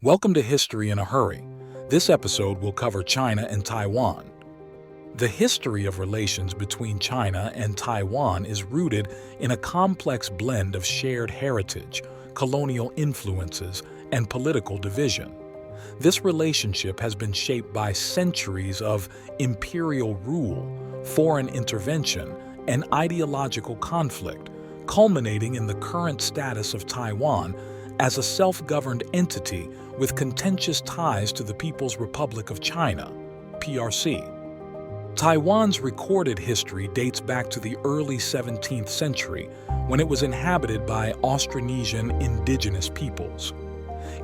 Welcome to History in a Hurry. This episode will cover China and Taiwan. The history of relations between China and Taiwan is rooted in a complex blend of shared heritage, colonial influences, and political division. This relationship has been shaped by centuries of imperial rule, foreign intervention, and ideological conflict, culminating in the current status of Taiwan as a self-governed entity with contentious ties to the People's Republic of China, PRC. Taiwan's recorded history dates back to the early 17th century, when it was inhabited by Austronesian indigenous peoples.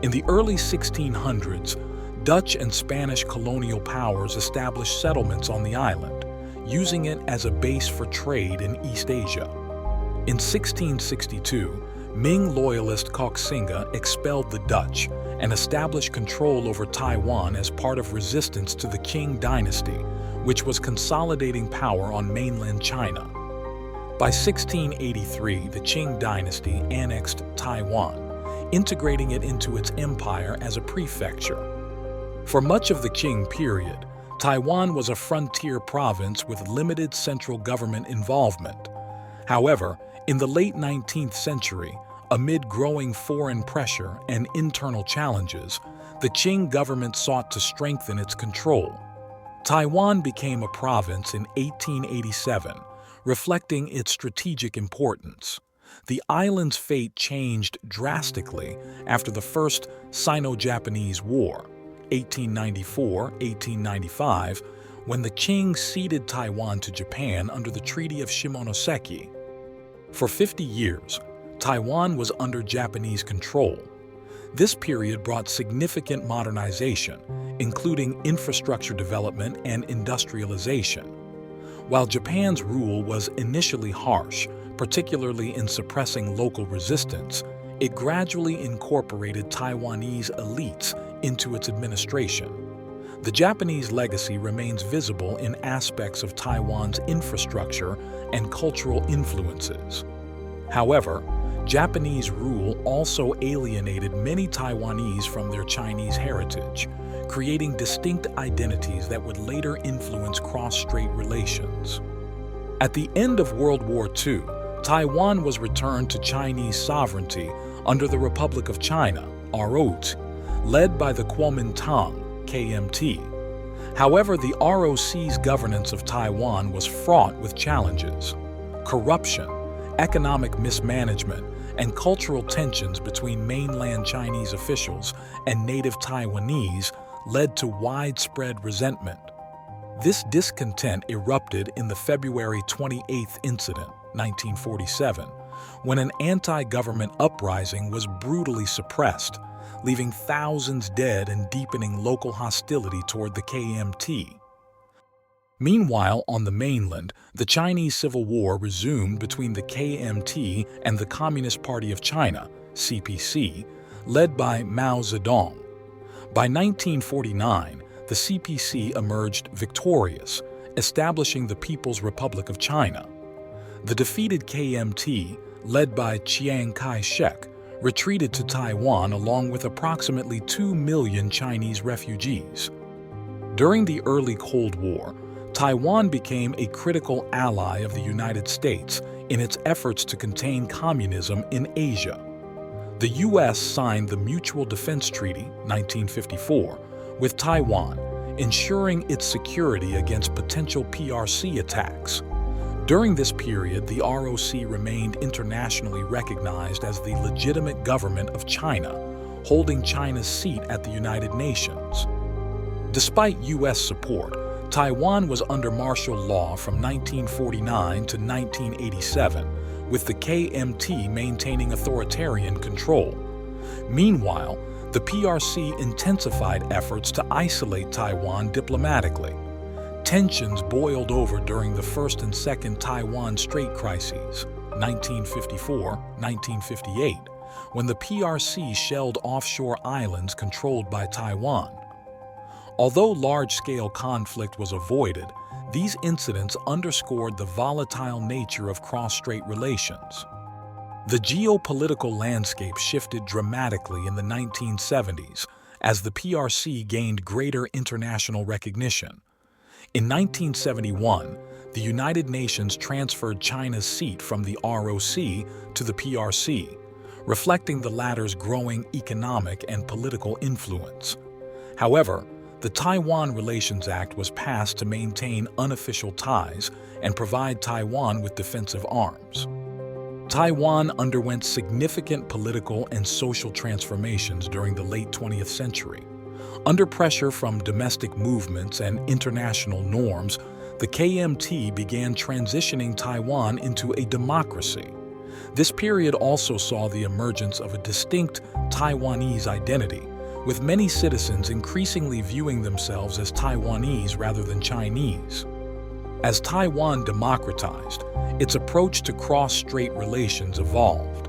In the early 1600s, Dutch and Spanish colonial powers established settlements on the island, using it as a base for trade in East Asia. In 1662, Ming loyalist Koxinga expelled the Dutch and established control over Taiwan as part of resistance to the Qing dynasty, which was consolidating power on mainland China. By 1683, the Qing dynasty annexed Taiwan, integrating it into its empire as a prefecture. For much of the Qing period, Taiwan was a frontier province with limited central government involvement. However, in the late 19th century, amid growing foreign pressure and internal challenges, the Qing government sought to strengthen its control. Taiwan became a province in 1887, reflecting its strategic importance. The island's fate changed drastically after the First Sino-Japanese War, 1894-1895, when the Qing ceded Taiwan to Japan under the Treaty of Shimonoseki. For 50 years, Taiwan was under Japanese control. This period brought significant modernization, including infrastructure development and industrialization. While Japan's rule was initially harsh, particularly in suppressing local resistance, it gradually incorporated Taiwanese elites into its administration. The Japanese legacy remains visible in aspects of Taiwan's infrastructure and cultural influences. However, Japanese rule also alienated many Taiwanese from their Chinese heritage, creating distinct identities that would later influence cross-strait relations. At the end of World War II, Taiwan was returned to Chinese sovereignty under the Republic of China, ROC, led by the Kuomintang, KMT. However, the ROC's governance of Taiwan was fraught with challenges. Corruption, economic mismanagement, and cultural tensions between mainland Chinese officials and native Taiwanese led to widespread resentment. This discontent erupted in the February 28th incident, 1947, when an anti-government uprising was brutally suppressed, leaving thousands dead and deepening local hostility toward the KMT. Meanwhile, on the mainland, the Chinese Civil War resumed between the KMT and the Communist Party of China, CPC, led by Mao Zedong. By 1949, the CPC emerged victorious, establishing the People's Republic of China. The defeated KMT, led by Chiang Kai-shek, retreated to Taiwan along with approximately 2 million Chinese refugees. During the early Cold War, Taiwan became a critical ally of the United States in its efforts to contain communism in Asia. The U.S. signed the Mutual Defense Treaty, 1954, with Taiwan, ensuring its security against potential PRC attacks. During this period, the ROC remained internationally recognized as the legitimate government of China, holding China's seat at the United Nations. Despite U.S. support, Taiwan was under martial law from 1949 to 1987, with the KMT maintaining authoritarian control. Meanwhile, the PRC intensified efforts to isolate Taiwan diplomatically. Tensions boiled over during the First and Second Taiwan Strait crises, 1954-1958, when the PRC shelled offshore islands controlled by Taiwan. Although large-scale conflict was avoided, these incidents underscored the volatile nature of cross-strait relations. The geopolitical landscape shifted dramatically in the 1970s as the PRC gained greater international recognition. In 1971, the United Nations transferred China's seat from the ROC to the PRC, reflecting the latter's growing economic and political influence. However, the Taiwan Relations Act was passed to maintain unofficial ties and provide Taiwan with defensive arms. Taiwan underwent significant political and social transformations during the late 20th century. Under pressure from domestic movements and international norms, the KMT began transitioning Taiwan into a democracy. This period also saw the emergence of a distinct Taiwanese identity, with many citizens increasingly viewing themselves as Taiwanese rather than Chinese. As Taiwan democratized, its approach to cross-strait relations evolved.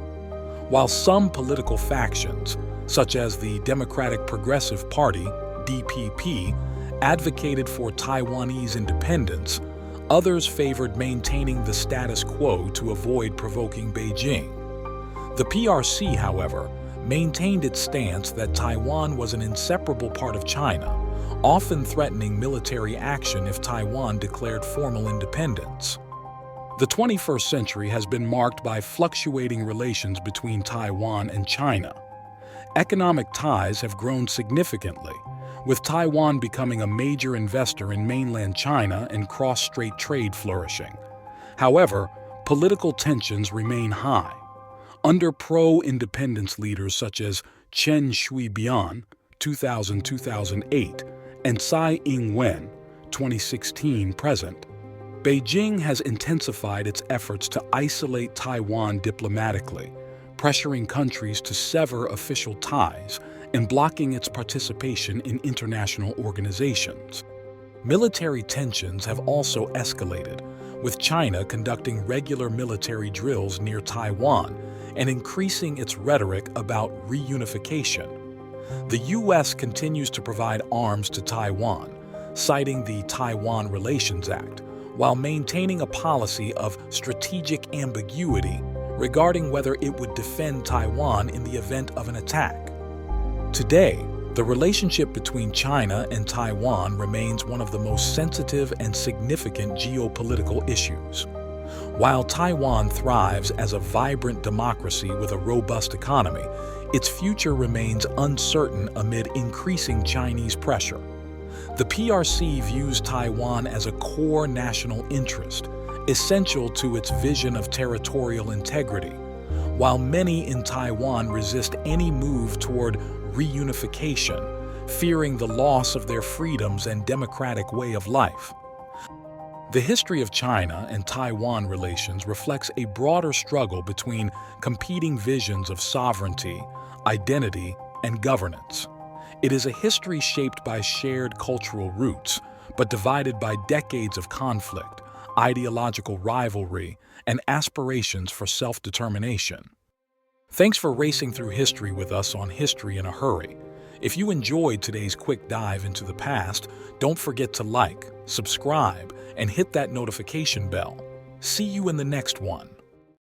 While some political factions, such as the Democratic Progressive Party, DPP, advocated for Taiwanese independence, others favored maintaining the status quo to avoid provoking Beijing. The PRC, however, maintained its stance that Taiwan was an inseparable part of China, often threatening military action if Taiwan declared formal independence. The 21st century has been marked by fluctuating relations between Taiwan and China. Economic ties have grown significantly, with Taiwan becoming a major investor in mainland China and cross-strait trade flourishing. However, political tensions remain high. Under pro-independence leaders such as Chen Shui-bian, 2000-2008, and Tsai Ing-wen, 2016-present, Beijing has intensified its efforts to isolate Taiwan diplomatically, pressuring countries to sever official ties and blocking its participation in international organizations. Military tensions have also escalated, with China conducting regular military drills near Taiwan and increasing its rhetoric about reunification. The U.S. continues to provide arms to Taiwan, citing the Taiwan Relations Act, while maintaining a policy of strategic ambiguity regarding whether it would defend Taiwan in the event of an attack. Today, the relationship between China and Taiwan remains one of the most sensitive and significant geopolitical issues. While Taiwan thrives as a vibrant democracy with a robust economy, its future remains uncertain amid increasing Chinese pressure. The PRC views Taiwan as a core national interest, essential to its vision of territorial integrity, while many in Taiwan resist any move toward reunification, fearing the loss of their freedoms and democratic way of life. The history of China and Taiwan relations reflects a broader struggle between competing visions of sovereignty, identity, and governance. It is a history shaped by shared cultural roots, but divided by decades of conflict, ideological rivalry, and aspirations for self-determination. Thanks for racing through history with us on History in a Hurry. If you enjoyed today's quick dive into the past, don't forget to like, subscribe, and hit that notification bell. See you in the next one.